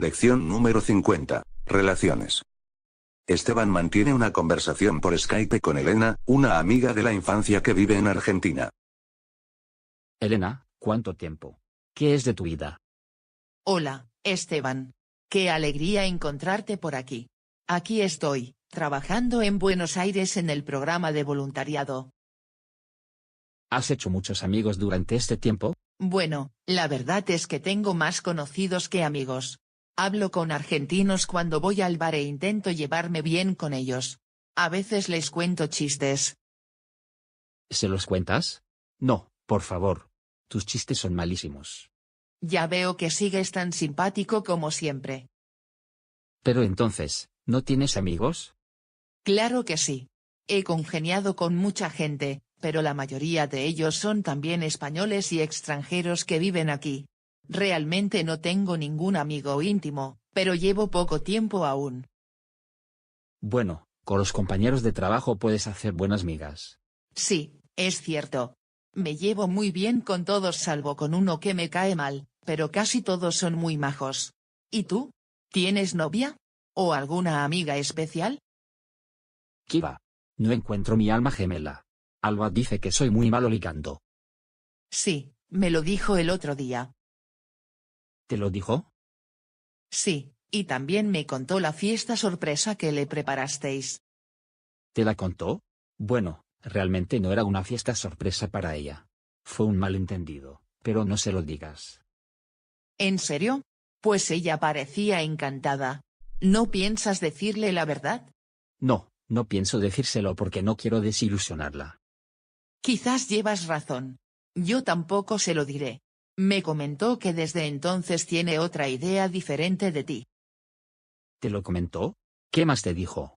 Lección número 50. Relaciones. Esteban mantiene una conversación por Skype con Elena, una amiga de la infancia que vive en Argentina. Elena, ¿cuánto tiempo? ¿Qué es de tu vida? Hola, Esteban. Qué alegría encontrarte por aquí. Aquí estoy, trabajando en Buenos Aires en el programa de voluntariado. ¿Has hecho muchos amigos durante este tiempo? Bueno, la verdad es que tengo más conocidos que amigos. Hablo con argentinos cuando voy al bar e intento llevarme bien con ellos. A veces les cuento chistes. ¿Se los cuentas? No, por favor. Tus chistes son malísimos. Ya veo que sigues tan simpático como siempre. Pero entonces, ¿no tienes amigos? Claro que sí. He congeniado con mucha gente, pero la mayoría de ellos son también españoles y extranjeros que viven aquí. Realmente no tengo ningún amigo íntimo, pero llevo poco tiempo aún. Bueno, con los compañeros de trabajo puedes hacer buenas migas. Sí, es cierto. Me llevo muy bien con todos salvo con uno que me cae mal, pero casi todos son muy majos. ¿Y tú? ¿Tienes novia? ¿O alguna amiga especial? ¿Qué va? No encuentro mi alma gemela. Alba dice que soy muy malo ligando. Sí, me lo dijo el otro día. ¿Te lo dijo? Sí, y también me contó la fiesta sorpresa que le preparasteis. ¿Te la contó? Bueno, realmente no era una fiesta sorpresa para ella. Fue un malentendido, pero no se lo digas. ¿En serio? Pues ella parecía encantada. ¿No piensas decirle la verdad? No, no pienso decírselo porque no quiero desilusionarla. Quizás llevas razón. Yo tampoco se lo diré. Me comentó que desde entonces tiene otra idea diferente de ti. ¿Te lo comentó? ¿Qué más te dijo?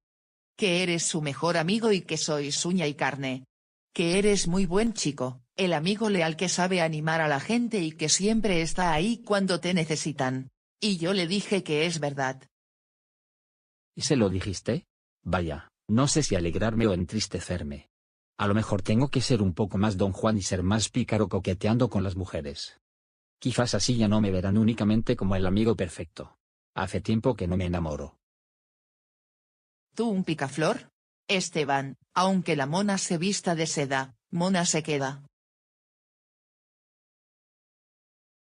Que eres su mejor amigo y que sois uña y carne. Que eres muy buen chico, el amigo leal que sabe animar a la gente y que siempre está ahí cuando te necesitan. Y yo le dije que es verdad. ¿Y se lo dijiste? Vaya, no sé si alegrarme o entristecerme. A lo mejor tengo que ser un poco más Don Juan y ser más pícaro coqueteando con las mujeres. Quizás así ya no me verán únicamente como el amigo perfecto. Hace tiempo que no me enamoro. ¿Tú un picaflor? Esteban, aunque la mona se vista de seda, mona se queda.